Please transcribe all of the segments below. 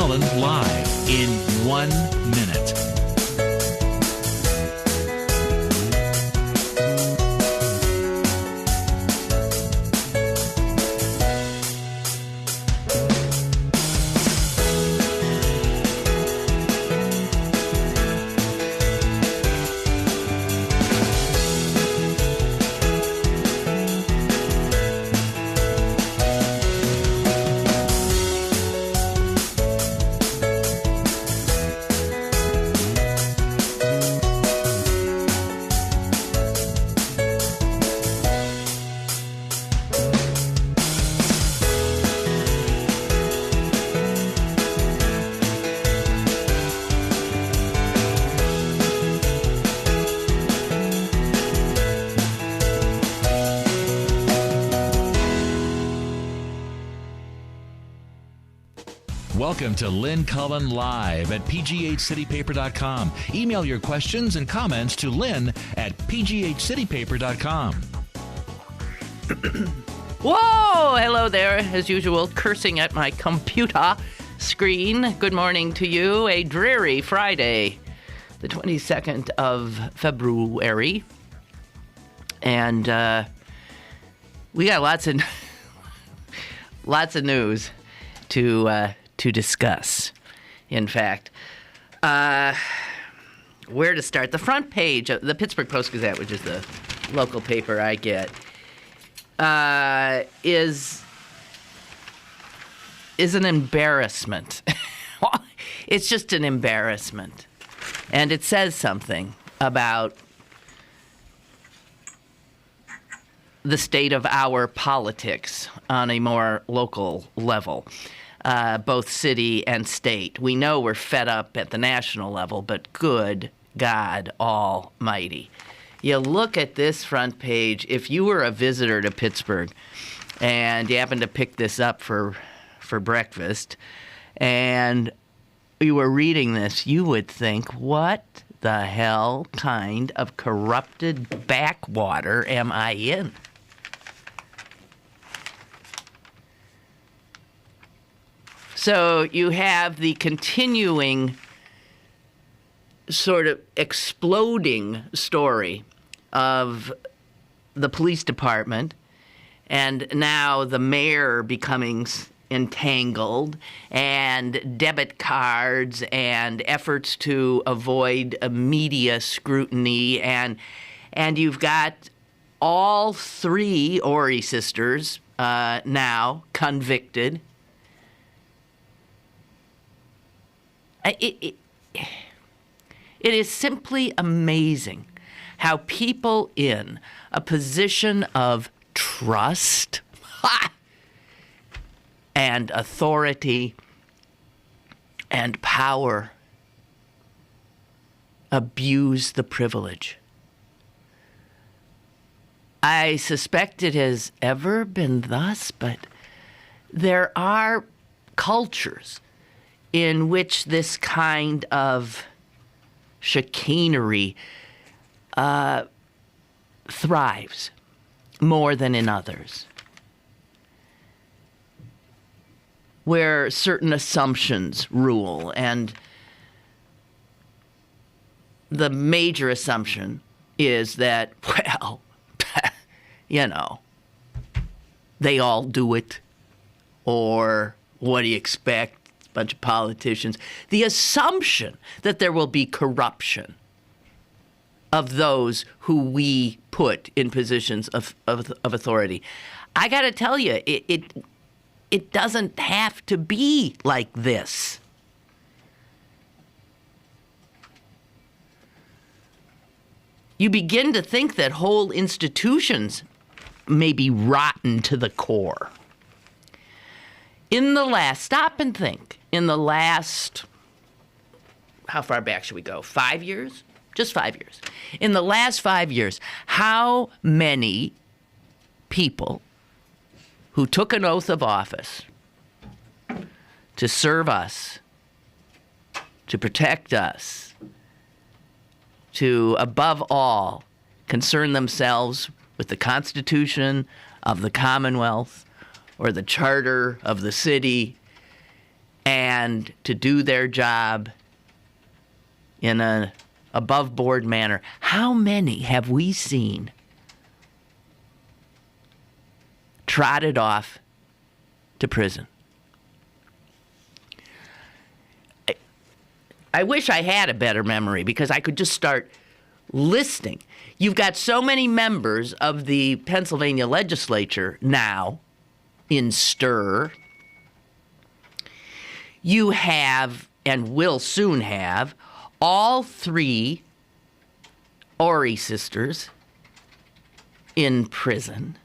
Cullen live in 1 minute. Welcome to Lynn Cullen Live at pghcitypaper.com. Email your questions and comments to Lynn at pghcitypaper.com. Whoa! Hello there, as usual, cursing at my computer screen. Good morning to you. A dreary Friday, the 22nd of February. And we got lots of news to discuss. In fact, where to start? The front page of the Pittsburgh Post-Gazette, which is the local paper I get, is an embarrassment. It's just an embarrassment. And it says something about the state of our politics on a more local level. Both city and state. We know we're fed up at the national level, but good God almighty. You look at this front page, if you were a visitor to Pittsburgh and you happened to pick this up for breakfast and you were reading this, you would think, what the hell kind of corrupted backwater am I in? So you have the continuing sort of exploding story of the police department and now the mayor becoming entangled and debit cards and efforts to avoid media scrutiny and you've got all three Orie sisters now convicted. It is simply amazing how people in a position of trust and authority and power abuse the privilege. I suspect it has ever been thus, but there are cultures in which this kind of chicanery thrives more than in others, where certain assumptions rule. And the major assumption is that, well, you know, they all do it, or what do you expect? Bunch of politicians. The assumption that there will be corruption of those who we put in positions of authority. I got to tell you, it doesn't have to be like this. You begin to think that whole institutions may be rotten to the core. Stop and think. In the last, how far back should we go? 5 years? Just 5 years. In the last 5 years, how many people who took an oath of office to serve us, to protect us, to, above all, concern themselves with the Constitution of the Commonwealth or the Charter of the city, and to do their job in an above-board manner. How many have we seen trotted off to prison? I wish I had a better memory because I could just start listing. You've got so many members of the Pennsylvania legislature now in stir. You have, and will soon have, all three Orie sisters in prison,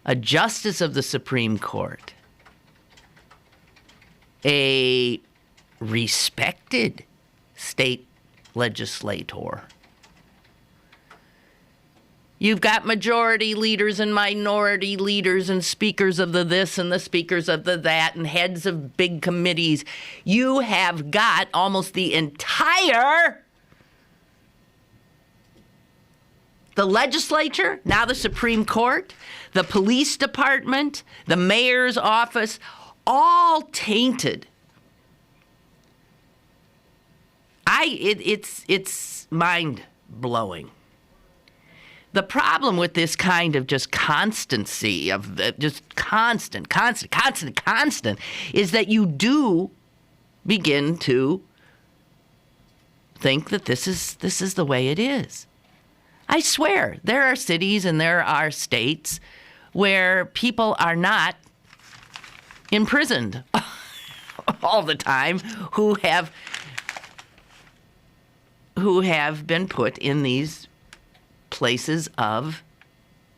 a justice of the Supreme Court, a respected state legislator. You've got majority leaders and minority leaders and speakers of the this and the speakers of the that and heads of big committees. You have got almost the entire the legislature, now the Supreme Court, the police department, the mayor's office, all tainted. It's mind-blowing. The problem with this kind of just constancy of just constant, is that you do begin to think that this is the way it is. I swear, there are cities and there are states where people are not imprisoned all the time who have been put in these places of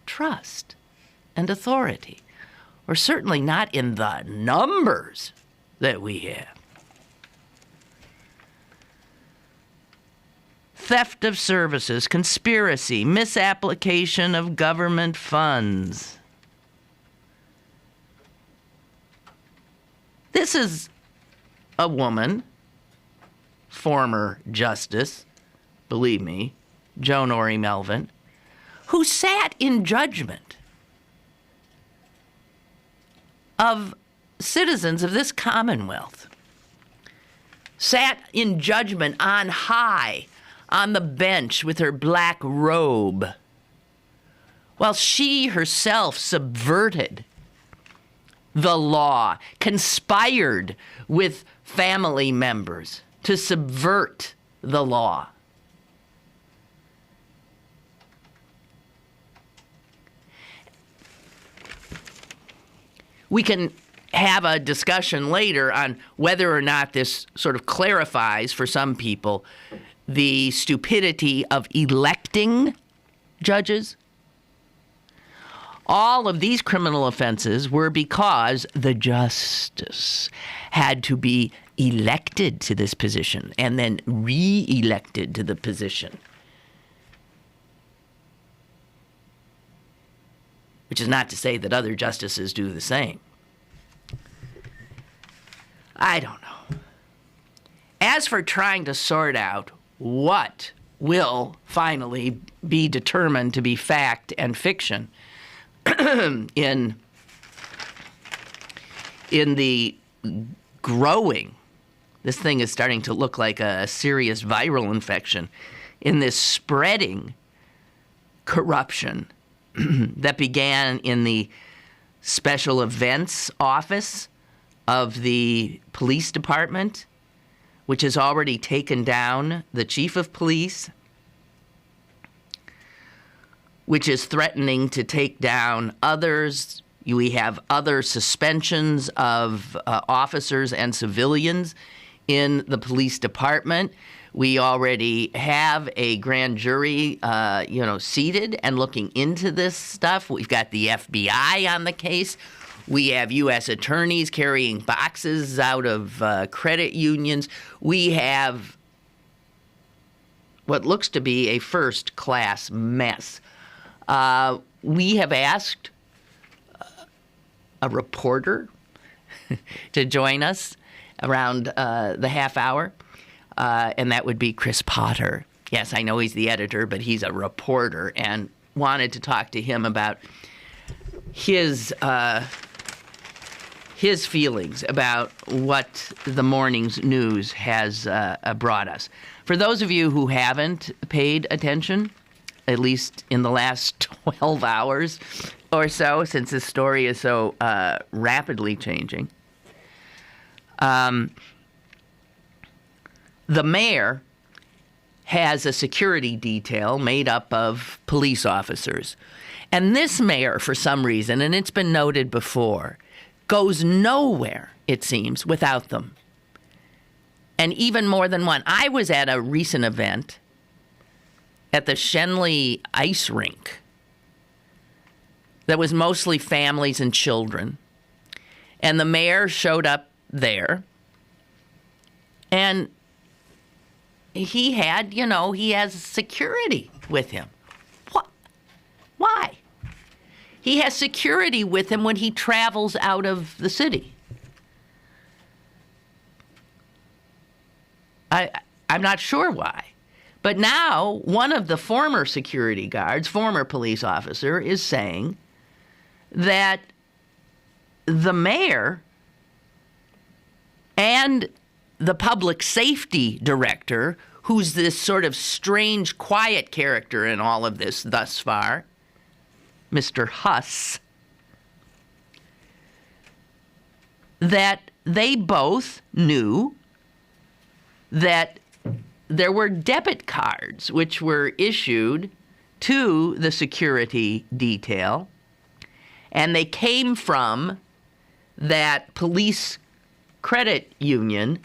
trust and authority, or certainly not in the numbers that we have. Theft of services, conspiracy, misapplication of government funds. This is a woman, former justice, believe me, Joan Orie Melvin, who sat in judgment of citizens of this Commonwealth, sat in judgment on high on the bench with her black robe, while she herself subverted the law, conspired with family members to subvert the law. We can have a discussion later on whether or not this sort of clarifies for some people the stupidity of electing judges. All of these criminal offenses were because the justice had to be elected to this position and then re-elected to the position. Which is not to say that other justices do the same. I don't know. As for trying to sort out what will finally be determined to be fact and fiction in the growing, this thing is starting to look like a serious viral infection, in this spreading corruption that began in the special events office of the police department, which has already taken down the chief of police, which is threatening to take down others. We have other suspensions of officers and civilians in the police department. We already have a grand jury, seated and looking into this stuff. We've got the FBI on the case. We have U.S. attorneys carrying boxes out of credit unions. We have what looks to be a first-class mess. We have asked a reporter to join us around the half hour. And that would be Chris Potter. Yes, I know he's the editor, but he's a reporter, and wanted to talk to him about his his feelings about what the morning's news has brought us. For those of you who haven't paid attention, at least in the last 12 hours or so, since this story is so rapidly changing, the mayor has a security detail made up of police officers. And this mayor, for some reason, and it's been noted before, goes nowhere, it seems, without them. And even more than one. I was at a recent event at the Shenley ice rink that was mostly families and children. And the mayor showed up there. And he had, he has security with him. What? Why? He has security with him when he travels out of the city. I'm not sure why. But now one of the former security guards, former police officer, is saying that the mayor and the public safety director, who's this sort of strange, quiet character in all of this thus far, Mr. Huss, that they both knew that there were debit cards which were issued to the security detail, and they came from that police credit union,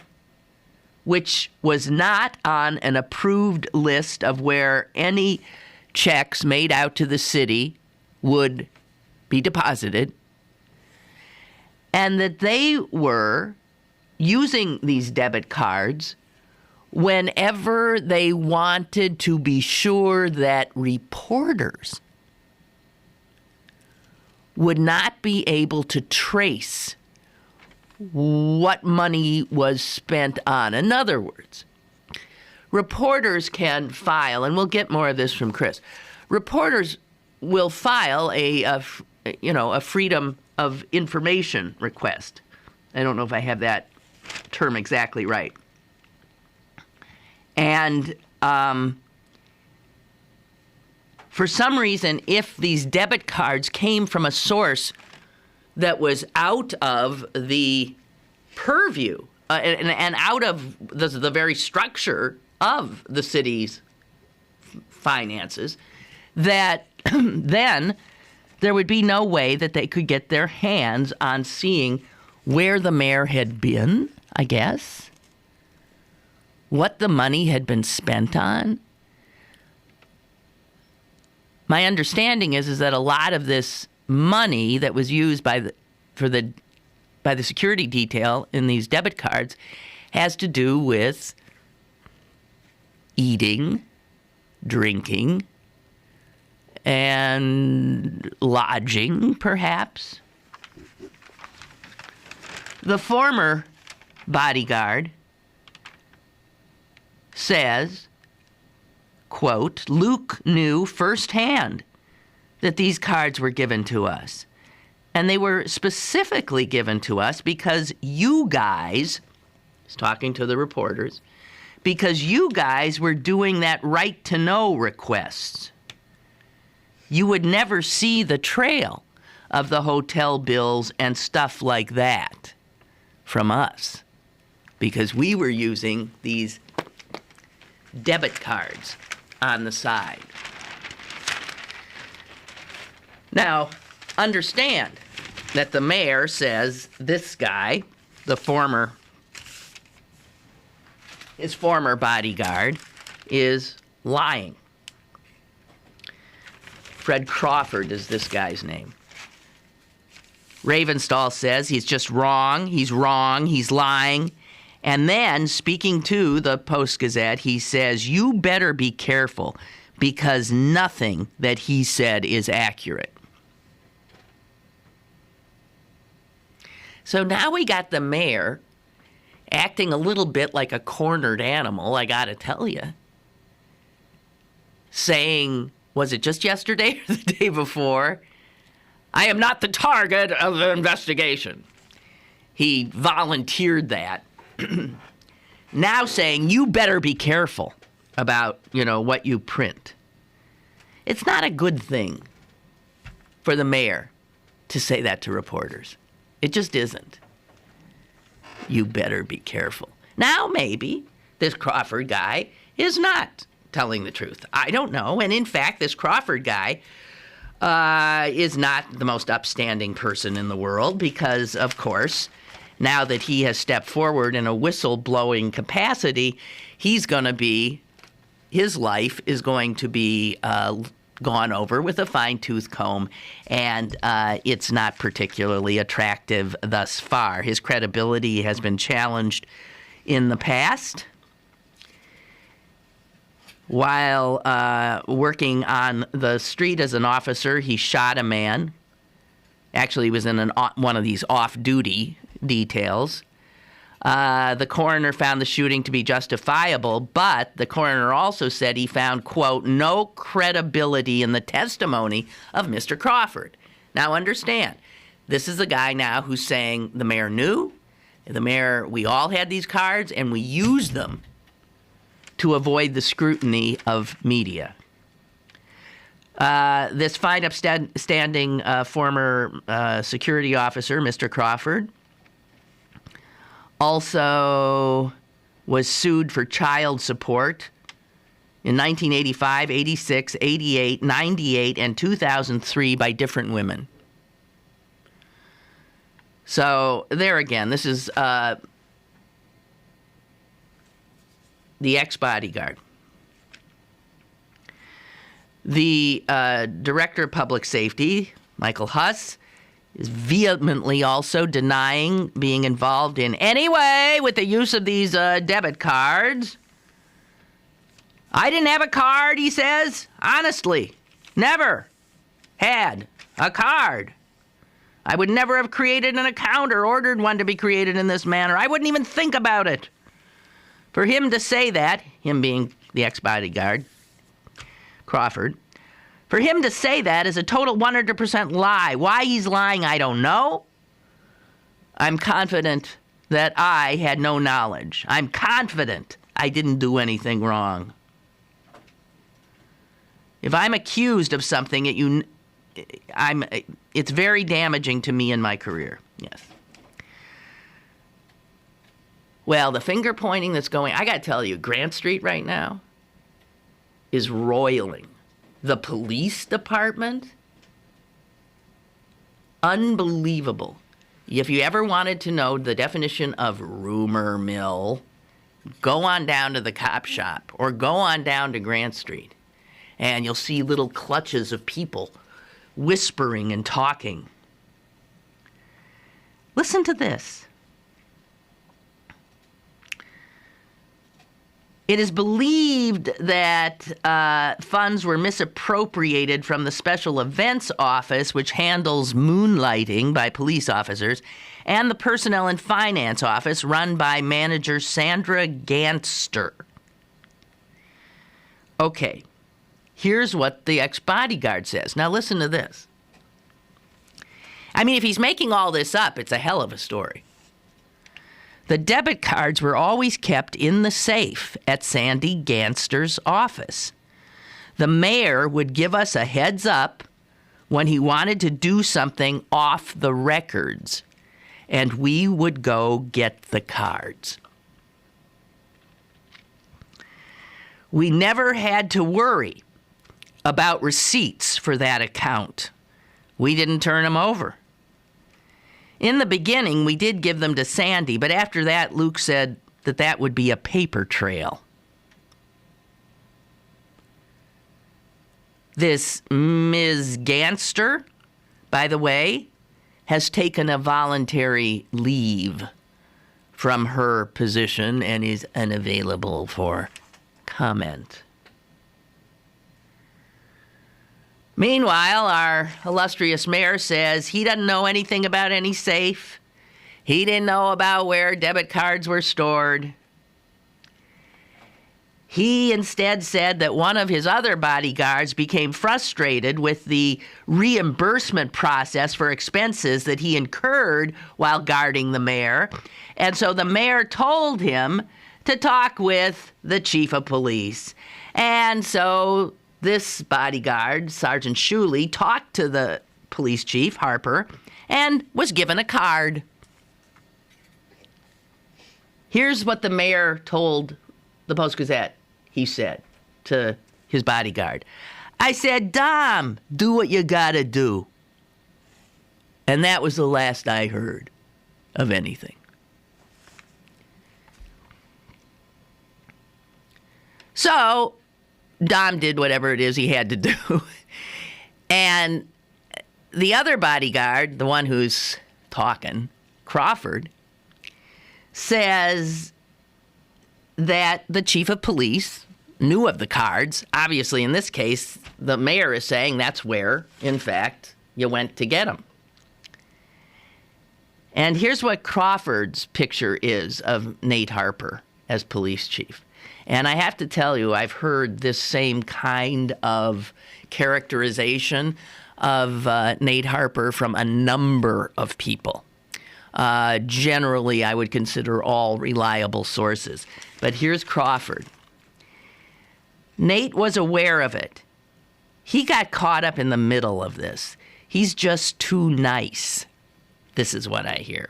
which was not on an approved list of where any checks made out to the city would be deposited, and that they were using these debit cards whenever they wanted to be sure that reporters would not be able to trace what money was spent on. In other words, reporters can file, and we'll get more of this from Chris, reporters will file a freedom of information request. I don't know if I have that term exactly right. And for some reason, if these debit cards came from a source that was out of the purview and out of the very structure of the city's finances, that then there would be no way that they could get their hands on seeing where the mayor had been, I guess, what the money had been spent on. My understanding is that a lot of this money that was used by the security detail in these debit cards has to do with eating, drinking, and lodging, perhaps. The former bodyguard says, quote, Luke knew firsthand that these cards were given to us. And they were specifically given to us because you guys, he's talking to the reporters, because you guys were doing that right to know requests. You would never see the trail of the hotel bills and stuff like that from us because we were using these debit cards on the side. Now, understand that the mayor says this guy, his former bodyguard, is lying. Fred Crawford is this guy's name. Ravenstahl says he's just wrong, he's lying. And then, speaking to the Post-Gazette, he says, you better be careful because nothing that he said is accurate. So now we got the mayor acting a little bit like a cornered animal, I got to tell you. Saying, was it just yesterday or the day before? I am not the target of the investigation. he volunteered that, now saying, you better be careful about, what you print. It's not a good thing for the mayor to say that to reporters. It just isn't. You better be careful. Now, maybe this Crawford guy is not telling the truth. I don't know. And in fact, this Crawford guy is not the most upstanding person in the world because, of course, now that he has stepped forward in a whistle-blowing capacity, his life is going to be gone over with a fine-tooth comb, and it's not particularly attractive thus far. His credibility has been challenged in the past. While working on the street as an officer, he shot a man. Actually, he was in one of these off-duty details. The coroner found the shooting to be justifiable, but the coroner also said he found, quote, no credibility in the testimony of Mr. Crawford. Now, understand, this is the guy now who's saying the mayor knew, we all had these cards, and we used them to avoid the scrutiny of media. This fine upstanding former security officer, Mr. Crawford, also was sued for child support in 1985, 86, 88, 98, and 2003 by different women. So there again, this is the ex-bodyguard. The Director of Public Safety, Michael Huss, is vehemently also denying being involved in any way with the use of these debit cards. I didn't have a card, he says. Honestly, never had a card. I would never have created an account or ordered one to be created in this manner. I wouldn't even think about it. For him to say that, him being the ex-bodyguard, Crawford, for him to say that is a total 100% lie. Why he's lying, I don't know. I'm confident that I had no knowledge. I'm confident I didn't do anything wrong. If I'm accused of something, it's very damaging to me in my career. Yes. Well, the finger pointing that's going, I got to tell you, Grant Street right now is roiling. The police department, unbelievable. If you ever wanted to know the definition of rumor mill, go on down to the cop shop or go on down to Grant Street, and you'll see little clutches of people whispering and talking. Listen to this. It is believed that funds were misappropriated from the Special Events Office, which handles moonlighting by police officers, and the Personnel and Finance Office, run by manager Sandra Ganster. Okay, here's what the ex-bodyguard says. Now listen to this. I mean, if he's making all this up, it's a hell of a story. The debit cards were always kept in the safe at Sandy Ganster's office. The mayor would give us a heads up when he wanted to do something off the records, and we would go get the cards. We never had to worry about receipts for that account. We didn't turn them over. In the beginning, we did give them to Sandy, but after that, Luke said that would be a paper trail. This Ms. Ganster, by the way, has taken a voluntary leave from her position and is unavailable for comment. Meanwhile, our illustrious mayor says he doesn't know anything about any safe. He didn't know about where debit cards were stored. He instead said that one of his other bodyguards became frustrated with the reimbursement process for expenses that he incurred while guarding the mayor. And so the mayor told him to talk with the chief of police. And so this bodyguard, Sergeant Shuley, talked to the police chief, Harper, and was given a card. Here's what the mayor told the Post-Gazette. He said to his bodyguard, I said, Dom, do what you gotta do. And that was the last I heard of anything. So Dom did whatever it is he had to do. And the other bodyguard, the one who's talking, Crawford, says that the chief of police knew of the cards. Obviously, in this case, the mayor is saying that's where, in fact, you went to get them. And here's what Crawford's picture is of Nate Harper as police chief. And I have to tell you, I've heard this same kind of characterization of Nate Harper from a number of people. Generally, I would consider all reliable sources. But here's Crawford. Nate was aware of it. He got caught up in the middle of this. He's just too nice. This is what I hear.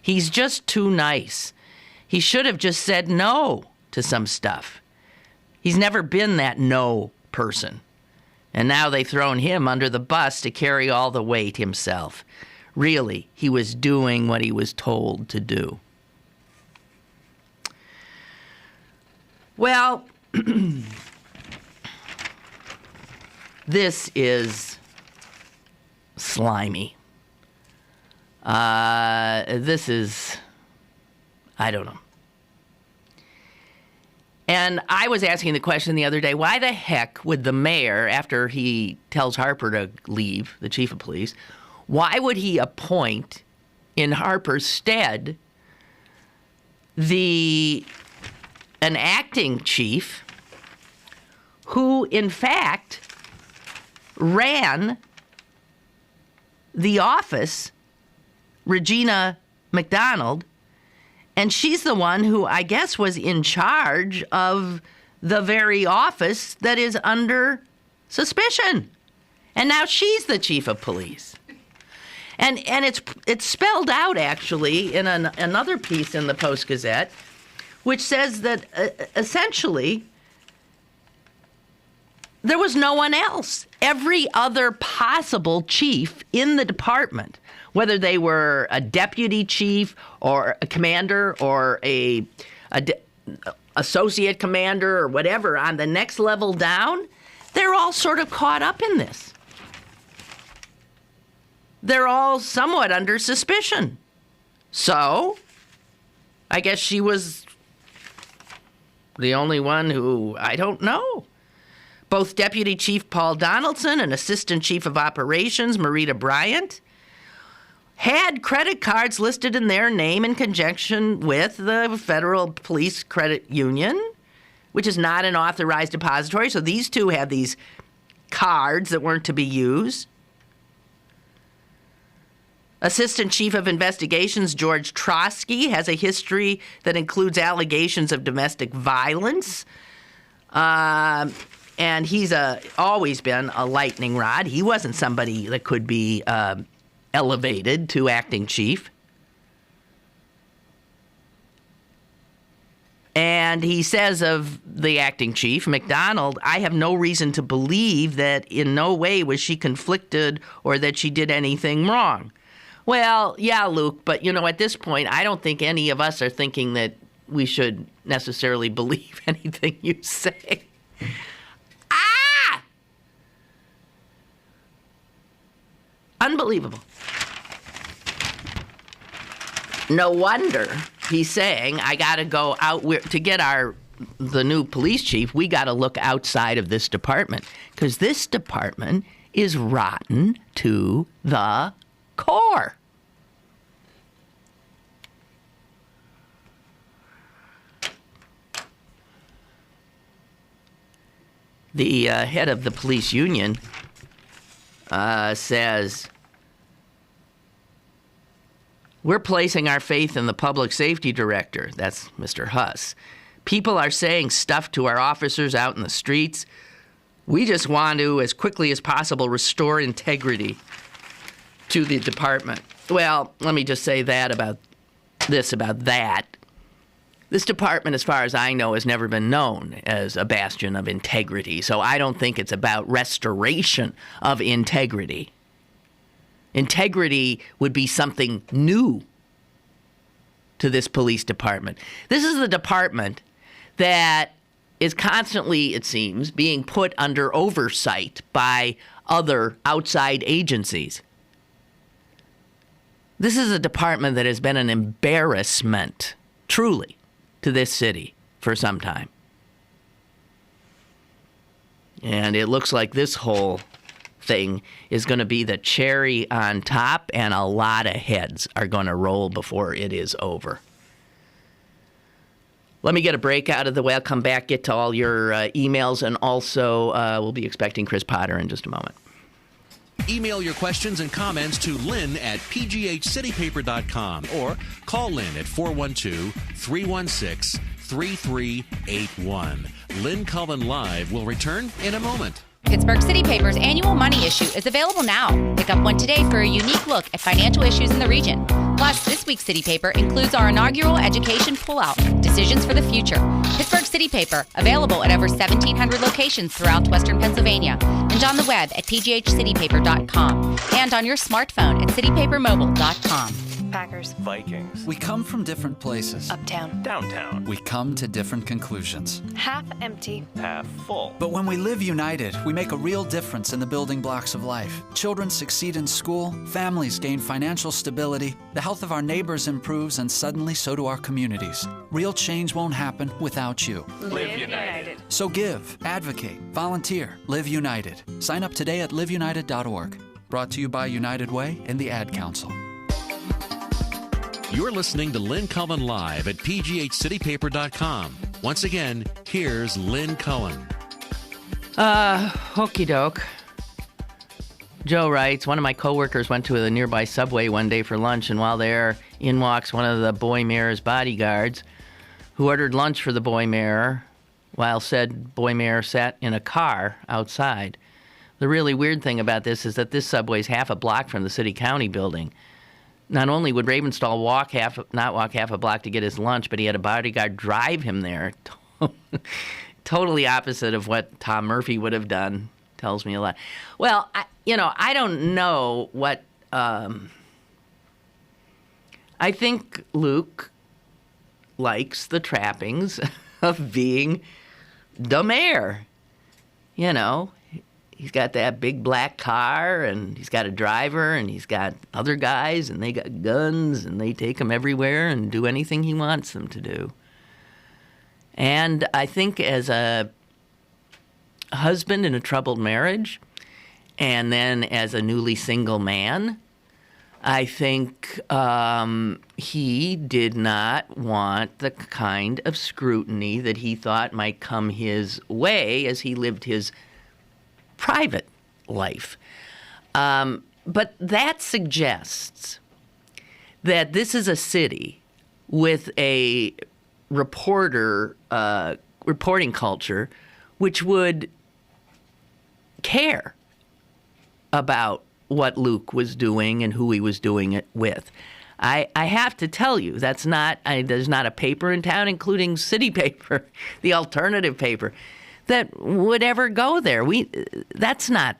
He's just too nice. He should have just said no to some stuff. He's never been that no person. And now they've thrown him under the bus to carry all the weight himself. Really, he was doing what he was told to do. Well, this is slimy. This is, I don't know. And I was asking the question the other day, why the heck would the mayor, after he tells Harper to leave, the chief of police, why would he appoint in Harper's stead an acting chief who, in fact, ran the office, Regina McDonald, and she's the one who, I guess, was in charge of the very office that is under suspicion. And now she's the chief of police. And it's spelled out, actually, in another piece in the Post-Gazette, which says that essentially there was no one else. Every other possible chief in the department, whether they were a deputy chief or a commander or a associate commander or whatever on the next level down, they're all sort of caught up in this. They're all somewhat under suspicion. So, I guess she was the only one who, I don't know. Both Deputy Chief Paul Donaldson and Assistant Chief of Operations Marita Bryant had credit cards listed in their name in conjunction with the Federal Police Credit Union, which is not an authorized depository. So these two had these cards that weren't to be used. Assistant Chief of Investigations George Trotsky has a history that includes allegations of domestic violence. And he's always been a lightning rod. He wasn't somebody that could be elevated to acting chief. And he says of the acting chief, McDonald, I have no reason to believe that in no way was she conflicted or that she did anything wrong. Well, yeah, Luke, but, at this point, I don't think any of us are thinking that we should necessarily believe anything you say. Unbelievable. No wonder he's saying, I got to go out to get the new police chief. We got to look outside of this department because this department is rotten to the core. the head of the police union says, "We're placing our faith in the public safety director." That's Mr. Huss. "People are saying stuff to our officers out in the streets. We just want to, as quickly as possible, restore integrity to the department." Well, let me just say about that. This department, as far as I know, has never been known as a bastion of integrity. So I don't think it's about restoration of integrity. Integrity would be something new to this police department. This is the department that is constantly, it seems, being put under oversight by other outside agencies. This is a department that has been an embarrassment, truly, to this city for some time. And it looks like this whole thing is going to be the cherry on top, and a lot of heads are going to roll before it is over. Let me get a break out of the way. I'll come back, get to all your emails, and also we'll be expecting Chris Potter in just a moment. Email your questions and comments to Lynn at pghcitypaper.com or call Lynn at 412-316-3381. Lynn Cullen Live will return in a moment. Pittsburgh City Paper's annual money issue is available now. Pick up one today for a unique look at financial issues in the region. Plus, this week's City Paper includes our inaugural education pullout, Decisions for the Future. Pittsburgh City Paper, available at over 1,700 locations throughout Western Pennsylvania, and on the web at pghcitypaper.com, and on your smartphone at citypapermobile.com. Packers. Vikings. We come from different places. Uptown. Downtown. We come to different conclusions. Half empty. Half full. But when we live united, we make a real difference in the building blocks of life. Children succeed in school, families gain financial stability, the health of our neighbors improves, and suddenly so do our communities. Real change won't happen without you. Live United. So give, advocate, volunteer, live united. Sign up today at liveunited.org. Brought to you by United Way and the Ad Council. You're listening to Lynn Cullen Live at pghcitypaper.com. Once again, here's Lynn Cullen. Okie doke. Joe writes, one of my coworkers went to the nearby Subway one day for lunch, and while there, in walks one of the boy mayor's bodyguards, who ordered lunch for the boy mayor, while said boy mayor sat in a car outside. The really weird thing about this is that this Subway's half a block from the city-county building. Not only would Ravenstahl not walk half a block to get his lunch, but he had a bodyguard drive him there. Totally opposite of what Tom Murphy would have done. Tells me a lot. Well, I don't know what... I think Luke likes the trappings of being the mayor. You know, he's got that big black car, and he's got a driver, and he's got other guys, and they got guns, and they take him everywhere and do anything he wants them to do. And I think as a husband in a troubled marriage, and then as a newly single man, I think he did not want the kind of scrutiny that he thought might come his way as he lived his private life. But that suggests that this is a city with a reporting culture which would care about what Luke was doing and who he was doing it with. I have to tell you, there's not a paper in town, including City Paper, the alternative paper, that would ever go there. That's not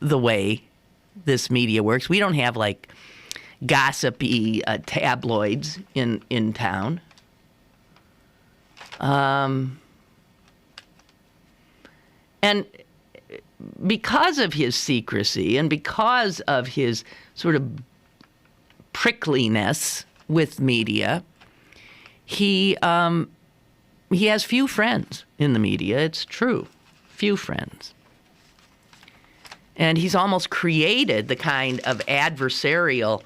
the way this media works. We don't have like gossipy tabloids in town. And because of his secrecy and because of his sort of prickliness with media, he has few friends in the media. It's true. Few friends. And he's almost created the kind of adversarial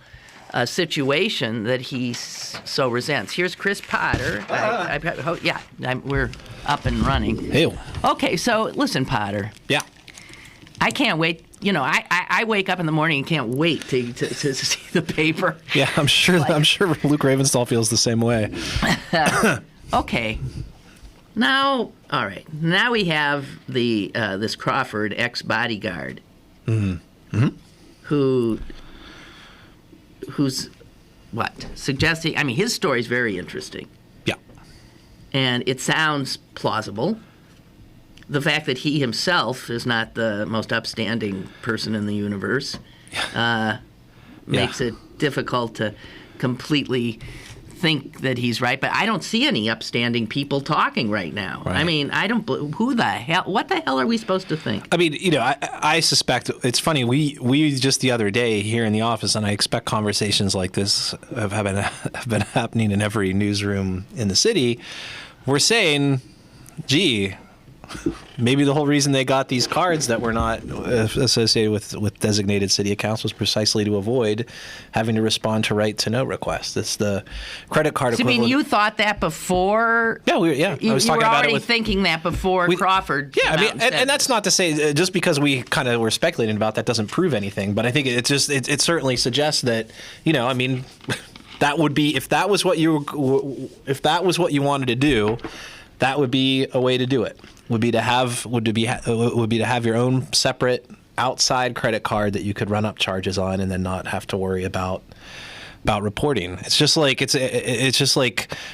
situation that he so resents. Here's Chris Potter. We're up and running. Hey. Okay, so listen, Potter. Yeah. I can't wait. You know, I wake up in the morning and can't wait to see the paper. Yeah, I'm sure Luke Ravenstahl feels the same way. Okay. Now, all right. Now we have this Crawford ex-bodyguard, who's what suggesting. I mean, his story is very interesting. Yeah. And it sounds plausible. The fact that he himself is not the most upstanding person in the universe makes it difficult to completely think that he's right. But I don't see any upstanding people talking right now. Right. I mean, what the hell are we supposed to think? I mean, you know, I suspect it's funny. We just the other day here in the office, and I expect conversations like this have been happening in every newsroom in the city. We're saying, gee, maybe the whole reason they got these cards that were not associated with designated city accounts was precisely to avoid having to respond to right-to-know requests. It's the credit card equivalent. I mean, you thought that before? Yeah, I was talking about it. You were already thinking that before Crawford. Yeah, I mean, and that's not to say just because we kind of were speculating about that doesn't prove anything. But I think it certainly suggests that, you know, I mean, that would be if that was what you wanted to do, that would be a way to do it. Would be to have your own separate outside credit card that you could run up charges on and then not have to worry about reporting. It's just like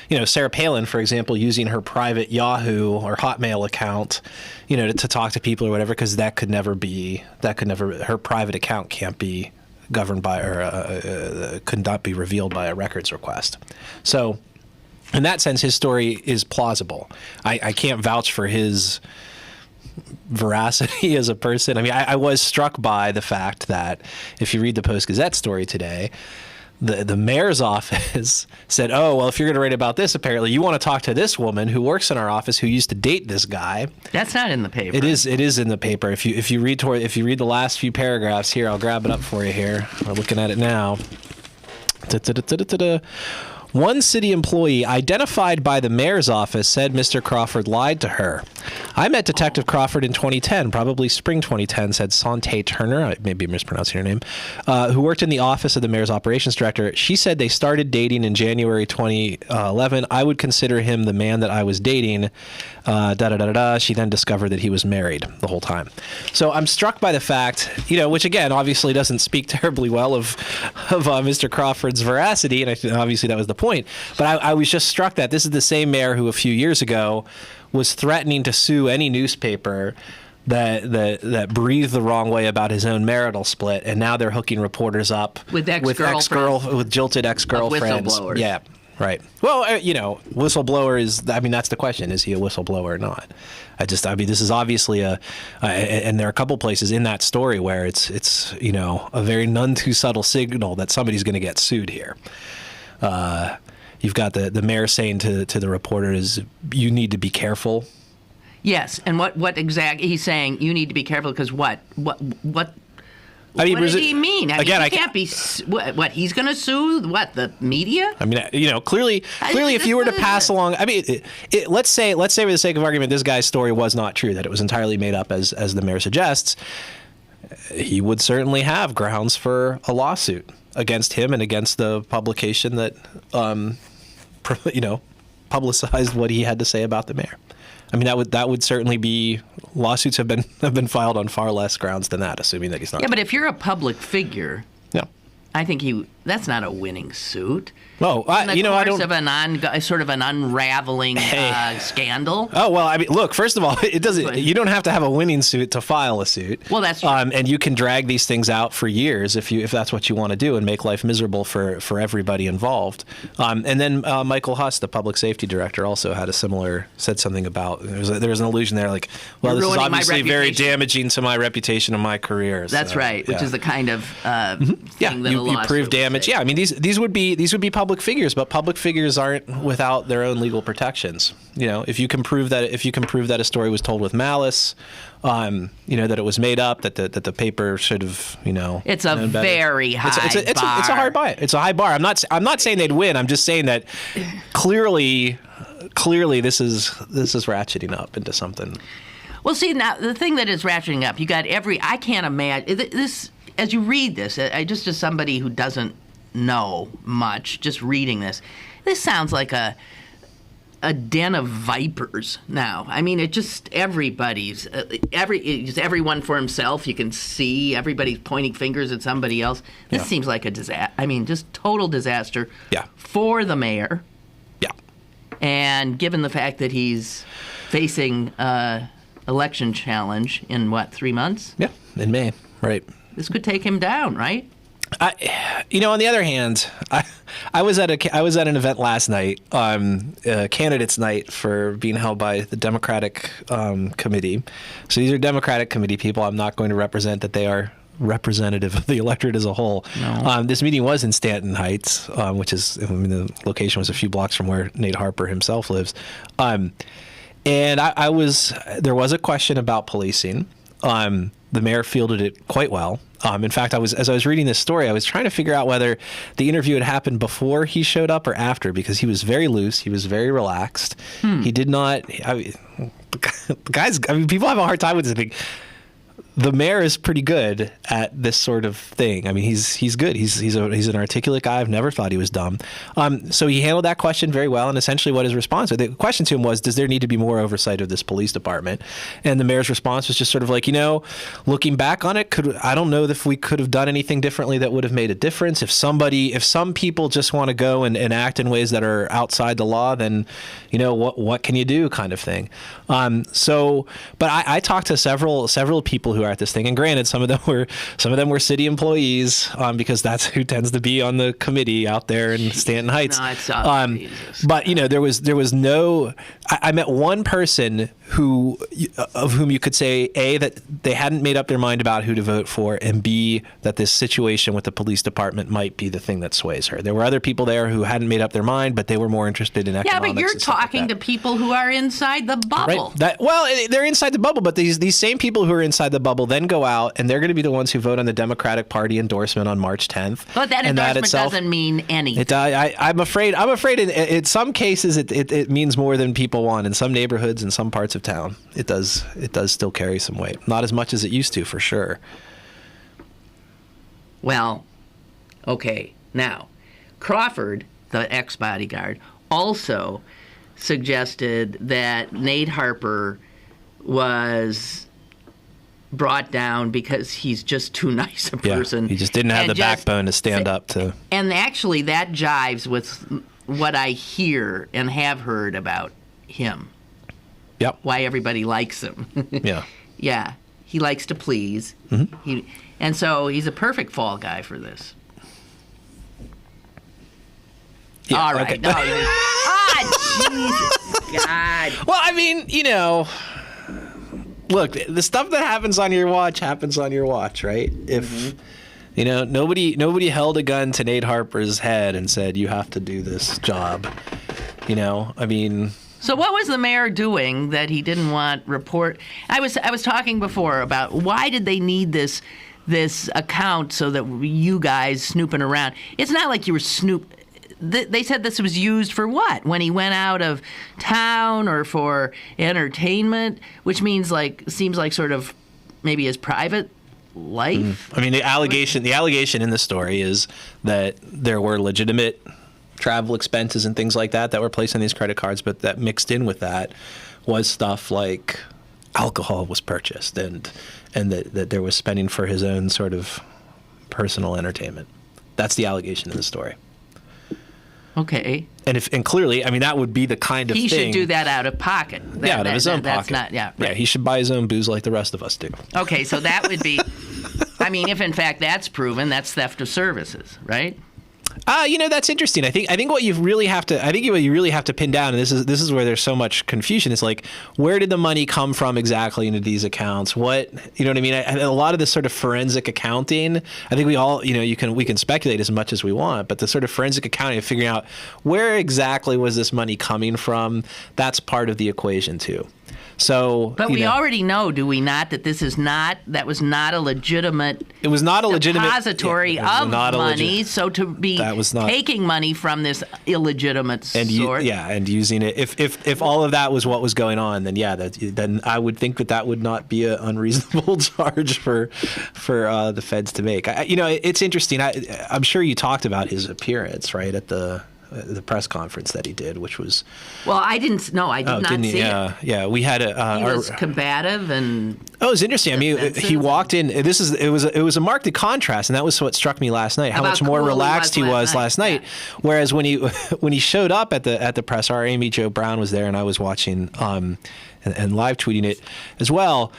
you know, Sarah Palin, for example, using her private Yahoo or Hotmail account, you know, to talk to people or whatever, because her private account can't be governed by or could not be revealed by a records request. So in that sense, his story is plausible. I can't vouch for his veracity as a person. I mean, I was struck by the fact that if you read the Post-Gazette story today, the mayor's office said, oh, well, if you're going to write about this, apparently you want to talk to this woman who works in our office who used to date this guy. That's not in the paper. It is in the paper. If you read the last few paragraphs here, I'll grab it up for you here. We're looking at it now. One city employee identified by the mayor's office said Mr. Crawford lied to her. I met Detective Crawford in 2010, probably spring 2010, said Sante Turner, I may be mispronouncing her name, who worked in the office of the mayor's operations director. She said they started dating in January 2011. I would consider him the man that I was dating. She then discovered that he was married the whole time. So I'm struck by the fact, you know, which again obviously doesn't speak terribly well of Mr. Crawford's veracity, and obviously that was the point. But I was just struck that this is the same mayor who a few years ago was threatening to sue any newspaper that breathed the wrong way about his own marital split, and now they're hooking reporters up with jilted ex-girlfriends. Whistleblowers. Yeah. Right. Well, you know, whistleblower is, I mean, that's the question. Is he a whistleblower or not? This is obviously and there are a couple places in that story where it's you know, a very none too subtle signal that somebody's going to get sued here. You've got the mayor saying to the reporters, you need to be careful. Yes. And what exactly he's saying, you need to be careful because what? I mean, what did he mean? I mean, he can't be. What? He's going to sue? What? The media? I mean, you know, clearly, if you were to pass along, I mean, let's say for the sake of argument, this guy's story was not true; that it was entirely made up, as the mayor suggests. He would certainly have grounds for a lawsuit against him and against the publication that, you know, publicized what he had to say about the mayor. I mean, that would certainly be, lawsuits have been filed on far less grounds than that, assuming that he's not. Yeah, but if you're a public figure, yeah, I think that's not a winning suit. Well, in the course of sort of an unraveling scandal. Oh well, I mean, look. First of all, it doesn't. You don't have to have a winning suit to file a suit. Well, that's true. And you can drag these things out for years if that's what you want to do and make life miserable for everybody involved. And then Michael Huss, the public safety director, also said something about there was an allusion there, like, well, this is obviously very damaging to my reputation and my career. That's right, which is the kind of thing that a you lawsuit prove damage. damage. Yeah, I mean these would be public figures, but public figures aren't without their own legal protections. If you can prove that a story was told with malice, that it was made up, that the paper should have, It's a very high bar. It's a hard bar. It's a high bar. I'm not saying they'd win. I'm just saying that clearly this is ratcheting up into something. Well, see, now the thing that is ratcheting up, you got I can't imagine this. As you read this, just as somebody who doesn't know much, just reading this sounds like a den of vipers now. I mean, it just everybody's everyone for himself. You can see everybody's pointing fingers at somebody else. This seems like a disaster. I mean, just total disaster for the mayor. Yeah. And given the fact that he's facing election challenge in 3 months? Yeah, in May, right. This could take him down, right? On the other hand, I was at an event last night, candidates night for being held by the Democratic committee. So these are Democratic committee people. I'm not going to represent that they are representative of the electorate as a whole. No. This meeting was in Stanton Heights, which is, the location was a few blocks from where Nate Harper himself lives. And there was a question about policing. The mayor fielded it quite well. In fact, as I was reading this story, I was trying to figure out whether the interview had happened before he showed up or after, because he was very loose. He was very relaxed. He did not. People have a hard time with this thing. The mayor is pretty good at this sort of thing. I mean, he's good. He's an articulate guy. I've never thought he was dumb. So he handled that question very well. And essentially, what his response, the question to him was, does there need to be more oversight of this police department? And the mayor's response was just sort of like, looking back on it, I don't know if we could have done anything differently that would have made a difference. If some people just want to go and act in ways that are outside the law, then what can you do, kind of thing. But I talked to several people who are at this thing, and granted, some of them were city employees, because that's who tends to be on the committee out there in Stanton Heights. No, it's but there was no. I met one person of whom you could say, A, that they hadn't made up their mind about who to vote for, and B, that this situation with the police department might be the thing that sways her. There were other people there who hadn't made up their mind, but they were more interested in economics. Yeah, but you're talking to people who are inside the bubble. Right. They're inside the bubble, but these same people who are inside the bubble then go out, and they're going to be the ones who vote on the Democratic Party endorsement on March 10th. But that endorsement doesn't mean anything. I'm afraid in some cases it means more than people want. In some neighborhoods, in some parts of town, it does still carry some weight. Not as much as it used to, for sure. Well, okay. Now, Crawford, the ex-bodyguard, also suggested that Nate Harper was brought down because he's just too nice a person. Yeah, he just didn't have the backbone to stand up to. And actually, that jives with what I hear and have heard about him. Yep. Why everybody likes him. Yeah. Yeah. He likes to please. Mm-hmm. And so he's a perfect fall guy for this. Yeah, all right. Okay. No, Jesus God. Well, I mean, look, the stuff that happens on your watch happens on your watch, right? If nobody held a gun to Nate Harper's head and said, you have to do this job. I mean. So what was the mayor doing that he didn't want report? I was talking before about why did they need this account so that you guys snooping around? It's not like you were they said this was used for what? When he went out of town or for entertainment, which seems like sort of maybe his private life. I mean, the allegation in the story is that there were legitimate travel expenses and things like that were placed on these credit cards, but that mixed in with that was stuff like alcohol was purchased and that there was spending for his own sort of personal entertainment. That's the allegation in the story. Okay. And clearly, I mean, that would be the kind of thing. He should do that out of pocket. Out of his own pocket. That's not, right. Yeah, he should buy his own booze like the rest of us do. Okay, so that would be, I mean, if in fact that's proven, that's theft of services, right? That's interesting. I think what you really have to pin down, and this is where there's so much confusion, is like, where did the money come from exactly into these accounts? What, you know what I mean? A lot of this sort of forensic accounting, I think we all, we can speculate as much as we want, but the sort of forensic accounting of figuring out where exactly was this money coming from, that's part of the equation too. So, but we already know, do we not, that that was not a legitimate. It was not a legitimate depository of money. So to be taking money from this illegitimate source, and using it. If all of that was what was going on, then then I would think that would not be an unreasonable charge for the feds to make. It's interesting. I'm sure you talked about his appearance, right, at the press conference that he did, which was... Well, I did not see it. Yeah, we had he was combative and... Oh, it was interesting. I mean, he walked in. It was a marked contrast, and that was what struck me last night. How much more relaxed he was last night. Yeah. Whereas when he showed up at the press, our Amy Jo Brown was there, and I was watching and live tweeting it as well.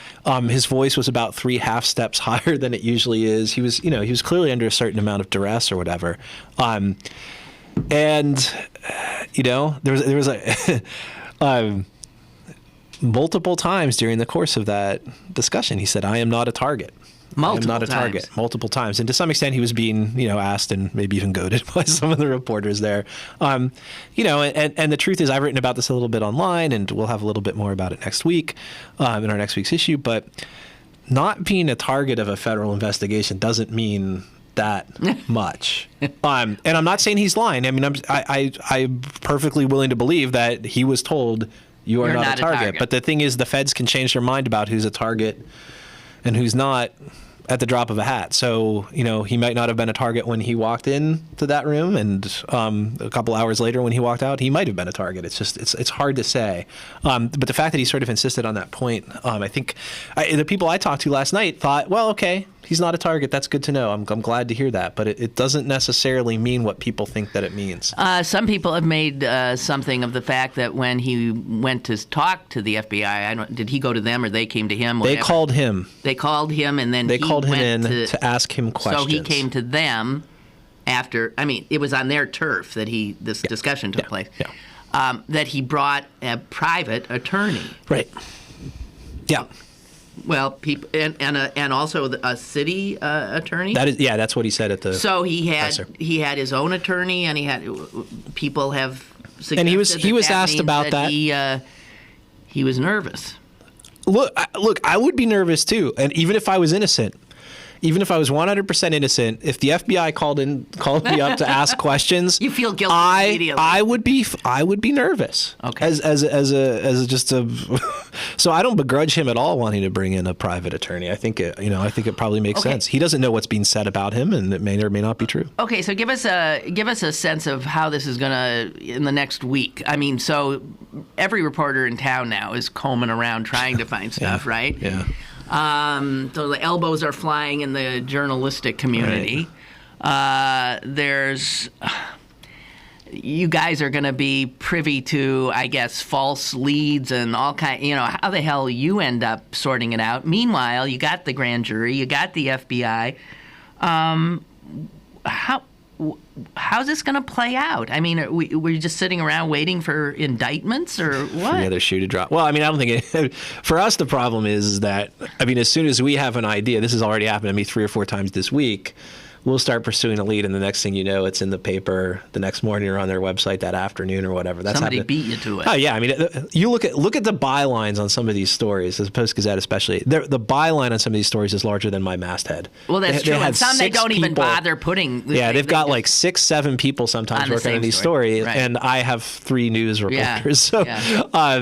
His voice was about 3.5 steps higher than it usually is. He was clearly under a certain amount of duress or whatever. And there was multiple times during the course of that discussion, he said, "I am not a target." Multiple times. And to some extent, he was being, asked and maybe even goaded by some of the reporters there. And the truth is, I've written about this a little bit online, and we'll have a little bit more about it next week in our next week's issue. But not being a target of a federal investigation doesn't mean that much. And I'm not saying he's lying. I mean, I'm perfectly willing to believe that he was told you're not a target. But the thing is, the feds can change their mind about who's a target and who's not at the drop of a hat. So, he might not have been a target when he walked into that room, and a couple hours later when he walked out, he might have been a target. It's just, it's hard to say. But the fact that he sort of insisted on that point, I think the people I talked to last night thought, well, okay, he's not a target. That's good to know. I'm glad to hear that. But it doesn't necessarily mean what people think that it means. Some people have made something of the fact that when he went to talk to the FBI, did he go to them or they came to him? They called him. They called him, and then they called him in to ask him questions. So he came to them after. I mean, it was on their turf that this discussion took place. Yeah. That he brought a private attorney. Right. Yeah. Well, people and also a city attorney. That's what he said at the. So he had his own attorney, and he had people have suggested. And he was asked about that. He was nervous. Look, I would be nervous too, and even if I was innocent. Even if I was 100% innocent, if the FBI called me up to ask questions, you feel guilty immediately. I would be nervous. Okay. So I don't begrudge him at all wanting to bring in a private attorney. I think it probably makes sense. He doesn't know what's being said about him, and it may or may not be true. Okay, so give us a sense of how this is going to in the next week. I mean, so every reporter in town now is combing around trying to find stuff, right? Yeah. So the elbows are flying in the journalistic community. Right. You guys are going to be privy to, I guess, false leads and all kind. How the hell you end up sorting it out? Meanwhile, you got the grand jury, you got the FBI. How's this going to play out? I mean, we're just sitting around waiting for indictments or what? For the other shoe to drop. Well, I mean, I don't think for us, the problem is that, I mean, as soon as we have an idea, this has already happened to me 3 or 4 times this week, we'll start pursuing a lead, and the next thing you know, it's in the paper the next morning or on their website that afternoon or whatever. Somebody beat you to it. Oh yeah, I mean, you look at the bylines on some of these stories, as the Post-Gazette especially. The byline on some of these stories is larger than my masthead. Well, that's true. And some they don't even bother putting. Yeah, they've got like 6, 7 people sometimes working on these stories, right. And I have 3 news reporters,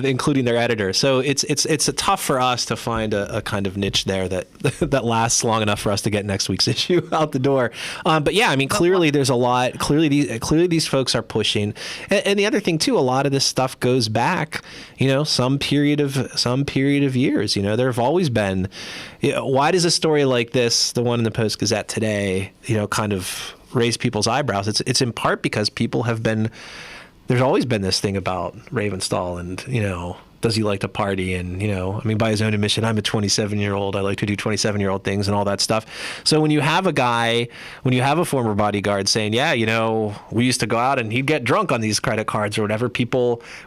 including their editor. So it's tough for us to find a kind of niche there that lasts long enough for us to get next week's issue out the door. But yeah, I mean, clearly there's a lot. Clearly these folks are pushing, and the other thing too, a lot of this stuff goes back, some period of years. There have always been. Why does a story like this, the one in the Post-Gazette today, kind of raise people's eyebrows? It's in part because people have been. There's always been this thing about Ravenstahl and does he like to party? And, by his own admission, I'm a 27-year-old. I like to do 27-year-old things and all that stuff. So when you have a former bodyguard saying, yeah, we used to go out and he'd get drunk on these credit cards or whatever,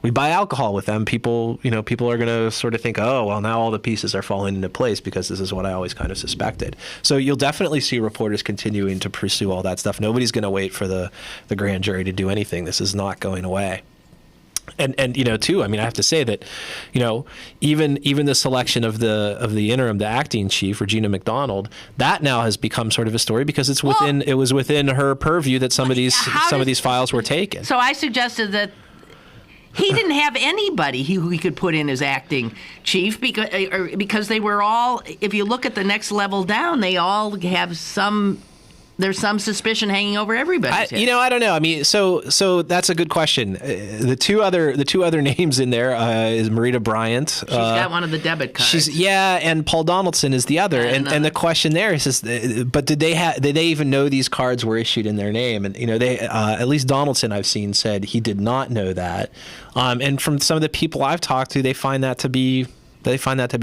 we buy alcohol with them. People are going to sort of think, oh, well, now all the pieces are falling into place because this is what I always kind of suspected. So you'll definitely see reporters continuing to pursue all that stuff. Nobody's going to wait for the grand jury to do anything. This is not going away. And too, I have to say that, even the selection of the acting chief, Regina McDonald, that now has become sort of a story because it was within her purview that some of these files were taken. So I suggested that he didn't have anybody who he could put in as acting chief because they were all, if you look at the next level down, they all have there's some suspicion hanging over everybody's head. I don't know. So that's a good question. The two other names in there is Marita Bryant. She's got one of the debit cards. And Paul Donaldson is the other. And the question there is, but did they even know these cards were issued in their name? And they at least Donaldson I've seen said he did not know that. And from some of the people I've talked to, they find that to be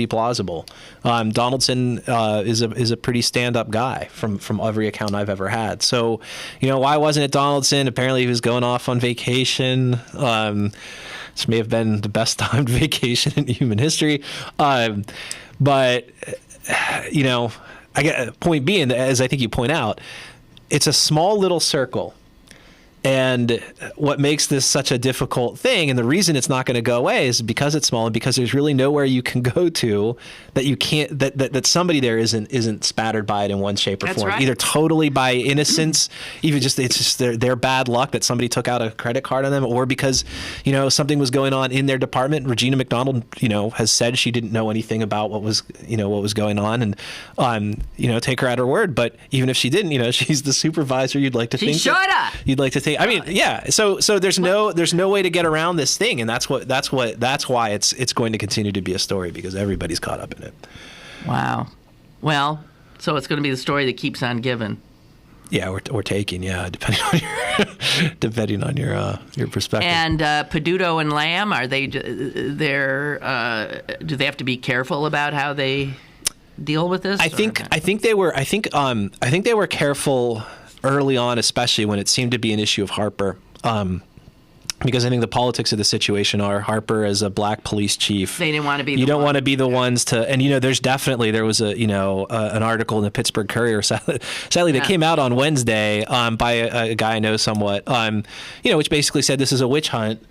plausible. Donaldson is a pretty stand-up guy from every account I've ever had. So, why wasn't it Donaldson? Apparently, he was going off on vacation. This may have been the best timed vacation in human history. But I get point being, as I think you point out, it's a small little circle. And what makes this such a difficult thing, and the reason it's not going to go away, is because it's small and because there's really nowhere you can go to that you can't that somebody there isn't spattered by it in one shape or form. Right. Either totally by innocence, even it's just their bad luck that somebody took out a credit card on them, or because something was going on in their department. Regina McDonald has said she didn't know anything about what was going on, and take her at her word. But even if she didn't, she's the supervisor. You'd like to think you'd like to think. So there's no way to get around this thing, and that's why it's going to continue to be a story because everybody's caught up in it. Wow. Well, so it's going to be the story that keeps on giving. Yeah, we're taking, depending on your perspective. And Peduto and Lamb, are they? Do they have to be careful about how they deal with this? I think they were careful early on, especially when it seemed to be an issue of Harper. Because I think the politics of the situation are Harper as a black police chief. They didn't want to be. You don't want to be the ones to, and there was an article in the Pittsburgh Courier, sadly that came out on Wednesday by a guy I know somewhat, which basically said this is a witch hunt.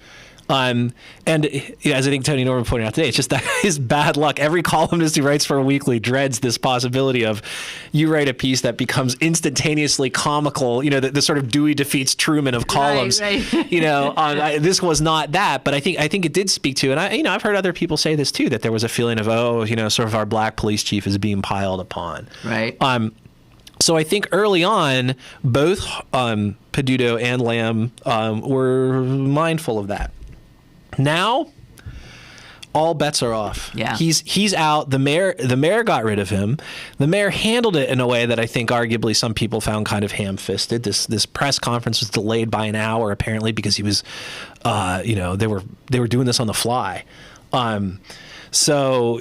And as I think Tony Norman pointed out today, it's just that his bad luck. Every columnist who writes for a weekly dreads this possibility of you write a piece that becomes instantaneously comical, the sort of Dewey defeats Truman of columns. Right. This was not that, but I think it did speak to, and I've heard other people say this too, that there was a feeling of, sort of our black police chief is being piled upon. Right. So I think early on, both Peduto and Lamb were mindful of that. Now, all bets are off. Yeah. He's out. The mayor got rid of him. The mayor handled it in a way that I think arguably some people found kind of ham-fisted. This press conference was delayed by an hour apparently because he was, they were doing this on the fly. So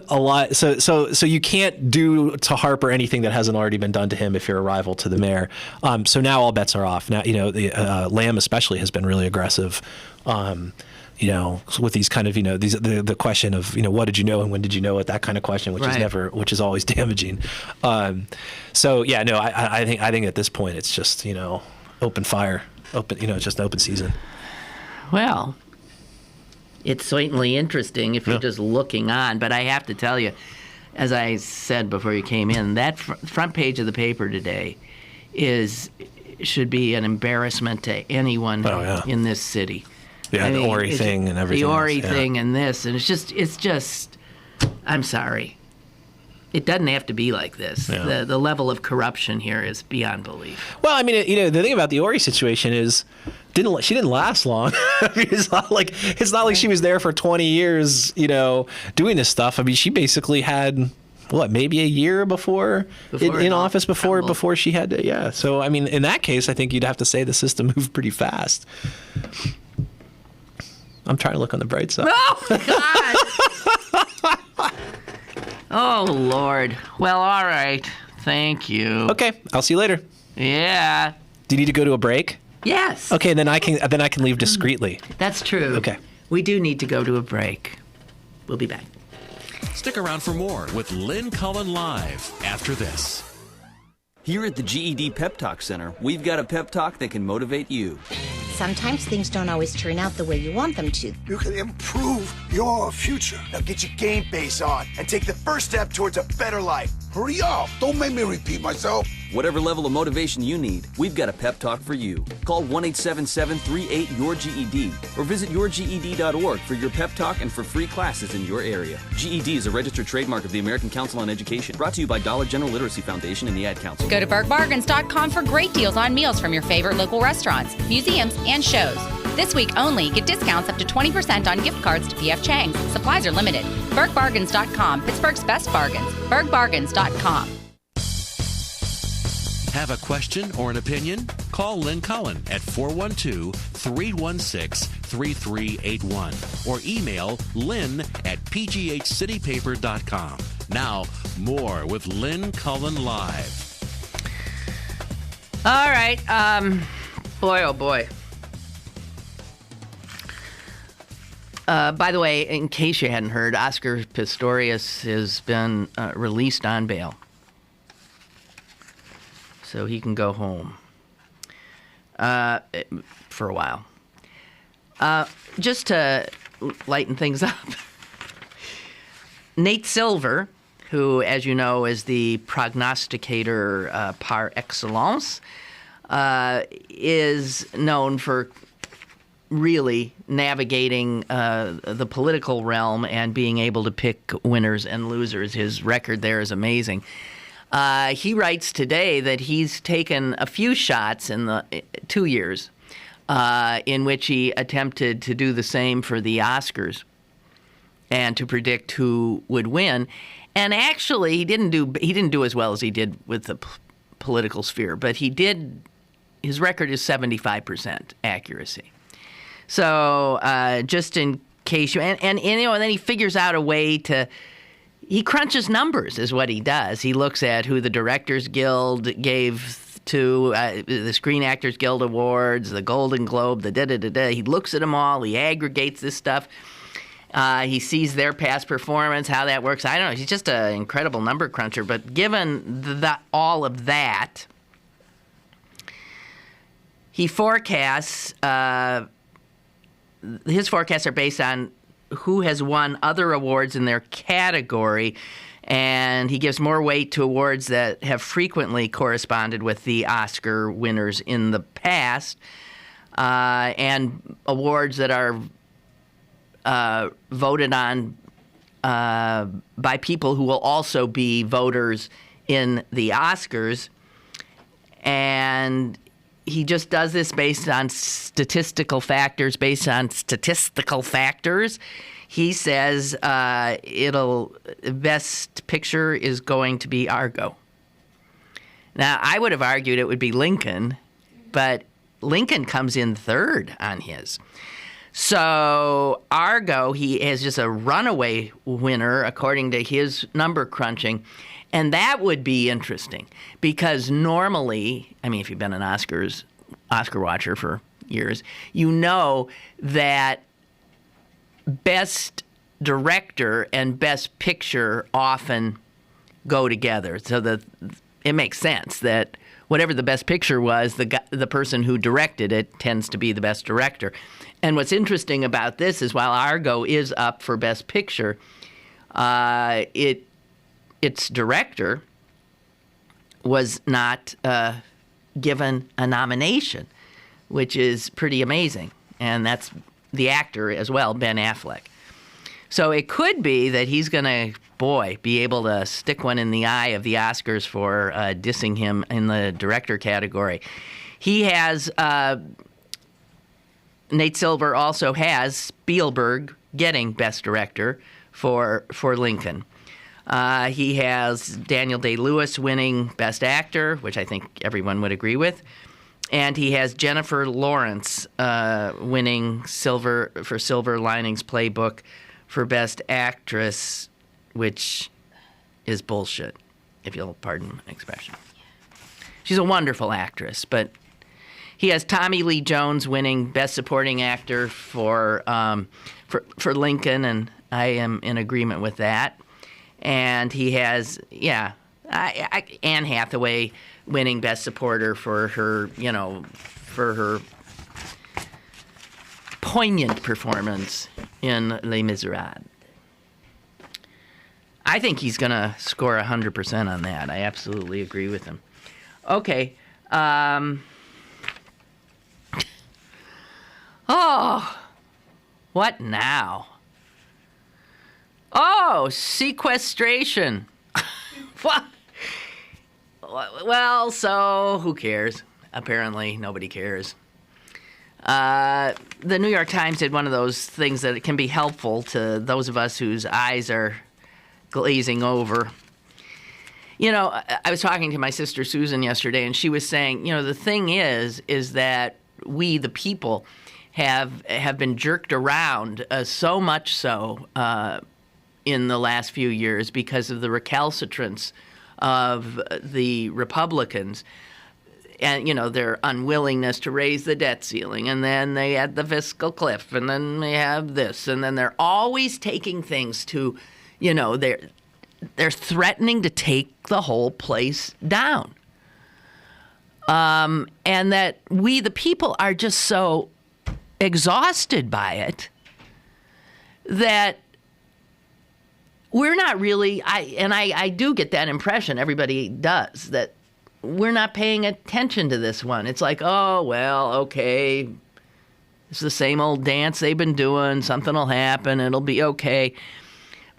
a lot. So you can't do to Harper anything that hasn't already been done to him if you're a rival to the mayor. So now all bets are off. Now Lamb especially has been really aggressive. With these kind of the question of what did you know and when did you know it, that kind of question, which is always damaging. I think at this point it's just open fire, it's just an open season. Well. It's certainly interesting if you're just looking on, but I have to tell you, as I said before you came in, that front page of the paper today should be an embarrassment to anyone in this city. Yeah, the Orie thing and everything. The Orie thing and this, and it's just, I'm sorry. It doesn't have to be like this. Yeah. The level of corruption here is beyond belief. Well, the thing about the Orie situation is, she didn't last long. It's not like she was there for 20 years, doing this stuff. She basically had maybe a year in office before she had to. Yeah. So in that case, I think you'd have to say the system moved pretty fast. I'm trying to look on the bright side. Oh, God. Oh, Lord. Well, all right. Thank you. Okay, I'll see you later. Yeah. Do you need to go to a break? Yes. Okay, then I can leave discreetly. That's true. Okay. We do need to go to a break. We'll be back. Stick around for more with Lynn Cullen Live after this. Here at the GED Pep Talk Center, we've got a pep talk that can motivate you. Sometimes things don't always turn out the way you want them to. You can improve your future. Now get your game face on and take the first step towards a better life. Hurry up. Don't make me repeat myself. Whatever level of motivation you need, we've got a pep talk for you. Call 1-877-38-YOUR-GED or visit yourged.org for your pep talk and for free classes in your area. GED is a registered trademark of the American Council on Education. Brought to you by Dollar General Literacy Foundation and the Ad Council. Go to bergbargains.com for great deals on meals from your favorite local restaurants, museums, and shows. This week only, get discounts up to 20% on gift cards to P.F. Chang's. Supplies are limited. bergbargains.com, Pittsburgh's best bargains. bergbargains.com. Have a question or an opinion? Call Lynn Cullen at 412-316-3381 or email lynn@pghcitypaper.com. Now, more with Lynn Cullen Live. All right. Boy, oh, boy. By the way, in case you hadn't heard, Oscar Pistorius has been released on bail. So he can go home for a while. Just to lighten things up, Nate Silver, who, as you know, is the prognosticator par excellence, is known for really navigating the political realm and being able to pick winners and losers. His record there is amazing. He writes today that he's taken a few shots in the 2 years in which he attempted to do the same for the Oscars and to predict who would win. And actually, he didn't do as well as he did with the political sphere, but he did. His record is 75% accuracy. So just in case and then he figures out a way to. He crunches numbers is what he does. He looks at who the Directors Guild gave to the Screen Actors Guild Awards, the Golden Globe, the da-da-da-da. He looks at them all. He aggregates this stuff. He sees their past performance, how that works. I don't know. He's just an incredible number cruncher. But given all of that, he forecasts, his forecasts are based on who has won other awards in their category, and he gives more weight to awards that have frequently corresponded with the Oscar winners in the past, and awards that are voted on by people who will also be voters in the Oscars. And he just does this based on statistical factors. He says best picture is going to be Argo. Now, I would have argued it would be Lincoln, but Lincoln comes in third on his. So Argo, he is just a runaway winner according to his number crunching. And that would be interesting because normally, I mean, if you've been an Oscar watcher for years, you know that Best Director and Best Picture often go together. So it makes sense that whatever the Best Picture was, the person who directed it tends to be the Best Director. And what's interesting about this is while Argo is up for Best Picture, its director was not given a nomination, which is pretty amazing. And that's the actor as well, Ben Affleck. So it could be that he's going to, be able to stick one in the eye of the Oscars for dissing him in the director category. He has, Nate Silver also has Spielberg getting Best Director for Lincoln. He has Daniel Day-Lewis winning Best Actor, which I think everyone would agree with. And he has Jennifer Lawrence winning Silver Linings Playbook for Best Actress, which is bullshit, if you'll pardon my expression. She's a wonderful actress, but he has Tommy Lee Jones winning Best Supporting Actor for Lincoln, and I am in agreement with that. And he has, Anne Hathaway winning Best Supporter for her poignant performance in Les Miserables. I think he's going to score 100% on that. I absolutely agree with him. Okay. What now? Oh, sequestration. Well, so who cares? Apparently, nobody cares. The New York Times did one of those things that can be helpful to those of us whose eyes are glazing over. I was talking to my sister Susan yesterday, and she was saying, the thing is that we, the people, have been jerked around so much so in the last few years because of the recalcitrance of the Republicans and, their unwillingness to raise the debt ceiling. And then they had the fiscal cliff, and then they have this. And then they're always taking things to, they're threatening to take the whole place down. And that we, the people, are just so exhausted by it that we're not really, I do get that impression, everybody does, that we're not paying attention to this one. It's like, oh, well, okay, it's the same old dance they've been doing, something will happen, it'll be okay.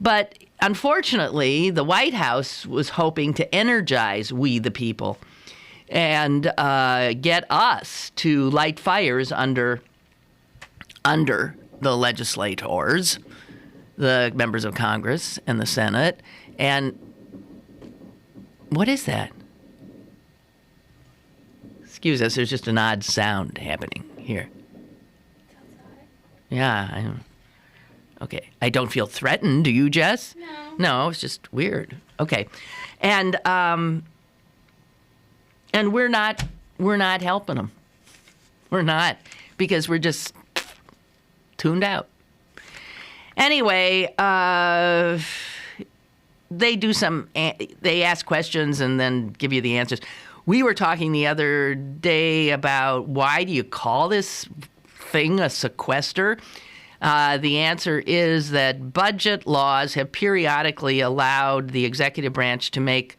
But unfortunately, the White House was hoping to energize we, the people, and get us to light fires under the legislators, the members of Congress and the Senate. And what is that? Excuse us, there's just an odd sound happening here. Yeah, okay. I don't feel threatened. Do you, Jess? No, it's just weird. Okay. And we're not helping them. We're not, because we're just tuned out. Anyway, they ask questions and then give you the answers. We were talking the other day about why do you call this thing a sequester? The answer is that budget laws have periodically allowed the executive branch to make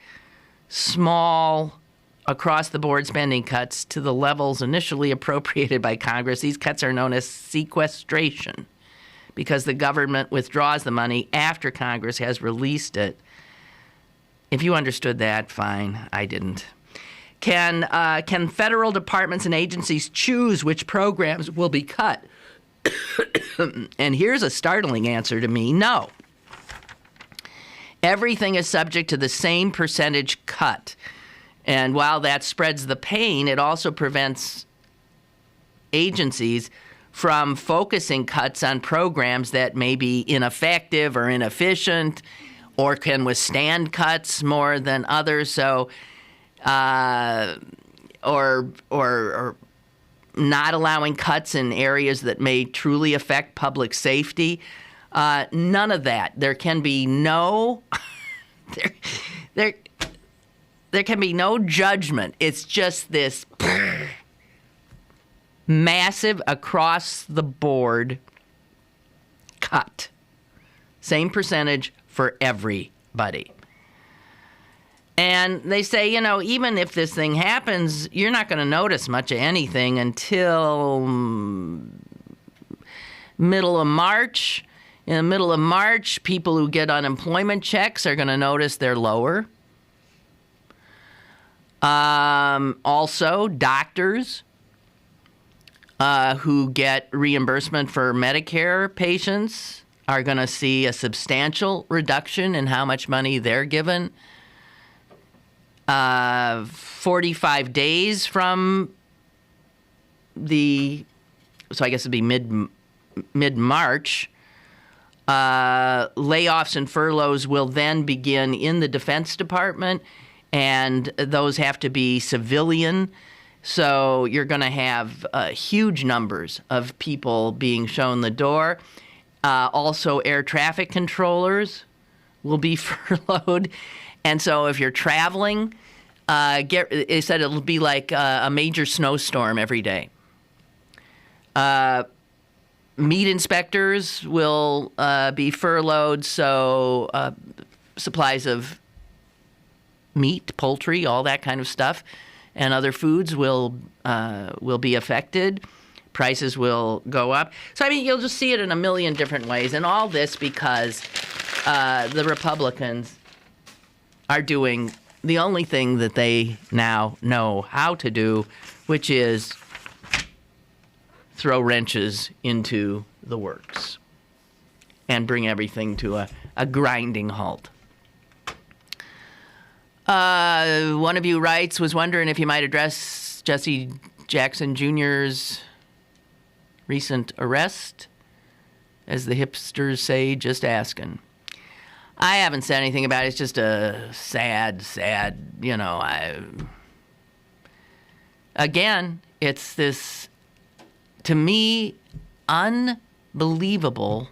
small across-the-board spending cuts to the levels initially appropriated by Congress. These cuts are known as sequestration because the government withdraws the money after Congress has released it. If you understood that, fine. I didn't. Can federal departments and agencies choose which programs will be cut? And here's a startling answer to me: no. Everything is subject to the same percentage cut. And while that spreads the pain, it also prevents agencies from focusing cuts on programs that may be ineffective or inefficient or can withstand cuts more than others. So, or not allowing cuts in areas that may truly affect public safety. None of that. There can be no there can be no judgment. It's just this massive across-the-board cut. Same percentage for everybody. And they say, even if this thing happens, you're not going to notice much of anything until middle of March. In the middle of March, people who get unemployment checks are going to notice they're lower. Also, doctors who get reimbursement for Medicare patients are going to see a substantial reduction in how much money they're given. 45 days from so I guess it'd be mid-March, layoffs and furloughs will then begin in the Defense Department, and those have to be civilian. So you're going to have huge numbers of people being shown the door. Also, air traffic controllers will be furloughed. And so if you're traveling, they said it'll be like a major snowstorm every day. Meat inspectors will be furloughed, so supplies of meat, poultry, all that kind of stuff, and other foods will be affected. Prices will go up. So, I mean, you'll just see it in a million different ways, and all this because the Republicans are doing the only thing that they now know how to do, which is throw wrenches into the works and bring everything to a grinding halt. One of you writes, was wondering if you might address Jesse Jackson Jr.'s recent arrest. As the hipsters say, just asking. I haven't said anything about it. It's just a sad, again, it's this, to me, unbelievable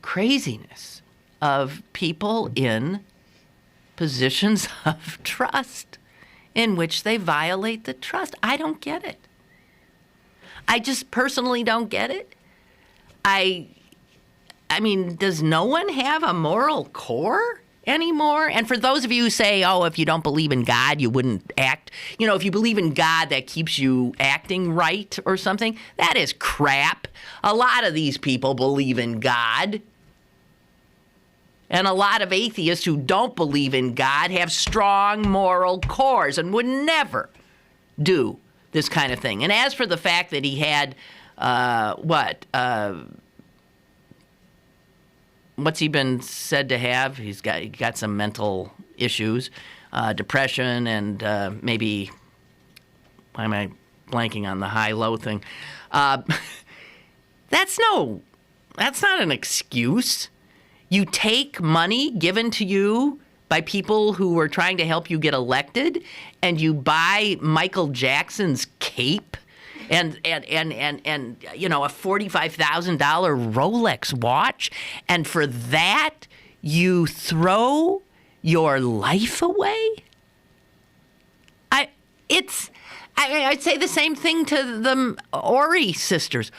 craziness of people in positions of trust in which they violate the trust. I don't get it. I just personally don't get it. I mean, does no one have a moral core anymore? And for those of you who say, oh, if you don't believe in God, you wouldn't act. You know, if you believe in God, that keeps you acting right or something. That is crap. A lot of these people believe in God. And a lot of atheists who don't believe in God have strong moral cores and would never do this kind of thing. And as for the fact that he had, what's he been said to have? He got some mental issues, depression, and maybe, why am I blanking on the high-low thing? That's not an excuse. You take money given to you by people who are trying to help you get elected, and you buy Michael Jackson's cape and you know, a $45,000 Rolex watch, and for that you throw your life away? I'd say the same thing to the Orie sisters.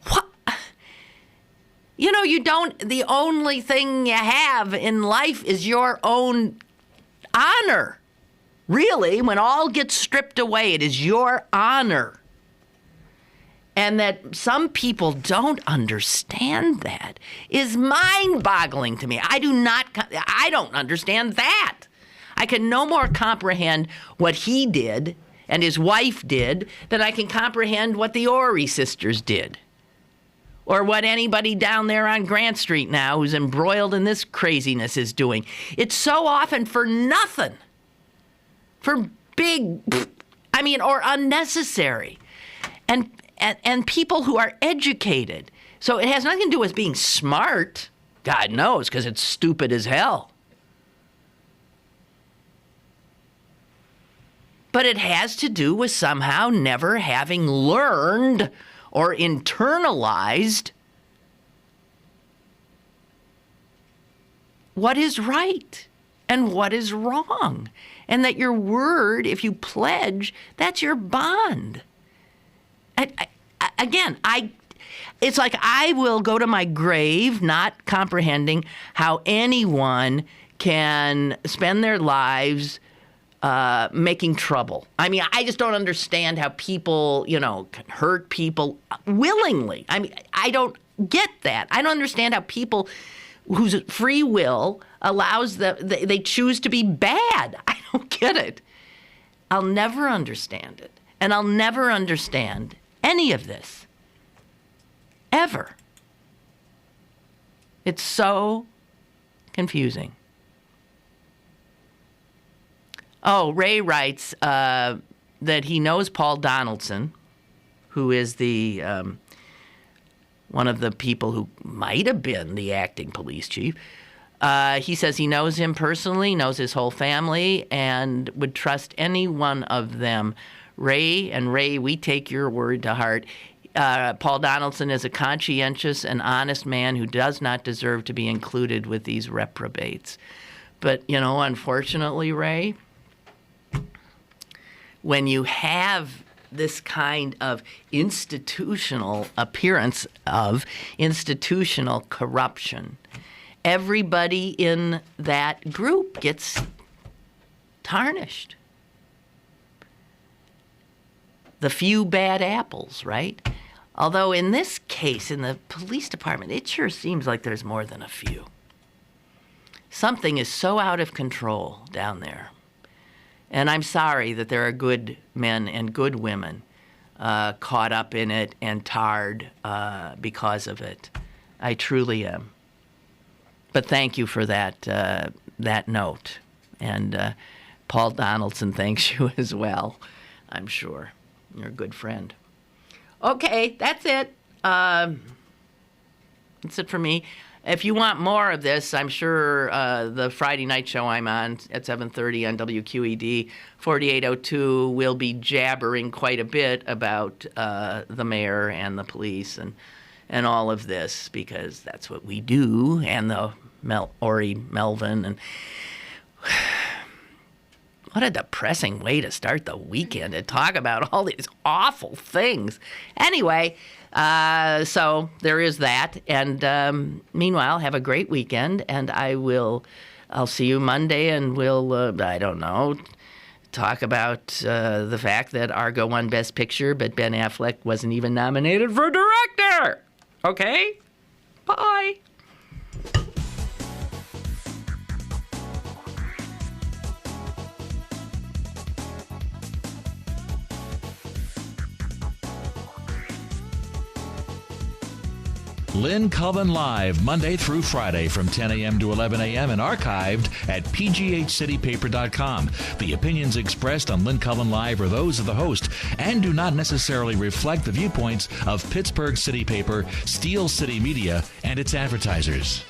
What? You know, the only thing you have in life is your own honor. Really, when all gets stripped away, it is your honor. And that some people don't understand that is mind-boggling to me. I don't understand that. I can no more comprehend what he did and his wife did than I can comprehend what the Orie sisters did. Or what anybody down there on Grant Street now who's embroiled in this craziness is doing. It's so often for nothing. For big, or unnecessary. And people who are educated. So it has nothing to do with being smart. God knows, because it's stupid as hell. But it has to do with somehow never having learned or internalized what is right and what is wrong. And that your word, if you pledge, that's your bond. It's like I will go to my grave not comprehending how anyone can spend their lives making trouble. I mean, I just don't understand how people, can hurt people willingly. I mean, I don't get that. I don't understand how people whose free will allows they choose to be bad. I don't get it. I'll never understand it. And I'll never understand any of this. Ever. It's so confusing. Oh, Ray writes, that he knows Paul Donaldson, who is the one of the people who might have been the acting police chief. He says he knows him personally, knows his whole family, and would trust any one of them. Ray, we take your word to heart. Paul Donaldson is a conscientious and honest man who does not deserve to be included with these reprobates. But, unfortunately, Ray, when you have this kind of institutional appearance of institutional corruption, everybody in that group gets tarnished. The few bad apples, right? Although in this case, in the police department, it sure seems like there's more than a few. Something is so out of control down there. And I'm sorry that there are good men and good women caught up in it and tarred because of it. I truly am. But thank you for that note. And Paul Donaldson thanks you as well, I'm sure. You're a good friend. Okay, that's it. That's it for me. If you want more of this, I'm sure the Friday night show I'm on at 7:30 on WQED 4802 will be jabbering quite a bit about the mayor and the police and all of this, because that's what we do, and the Orie Melvin. And what a depressing way to start the weekend, to talk about all these awful things. Anyway, so there is that. And meanwhile, have a great weekend. And I'll see you Monday, and we'll, I don't know, talk about the fact that Argo won Best Picture, but Ben Affleck wasn't even nominated for Director. Okay? Bye. Lynn Cullen Live, Monday through Friday from 10 a.m. to 11 a.m. and archived at pghcitypaper.com. The opinions expressed on Lynn Cullen Live are those of the host and do not necessarily reflect the viewpoints of Pittsburgh City Paper, Steel City Media, and its advertisers.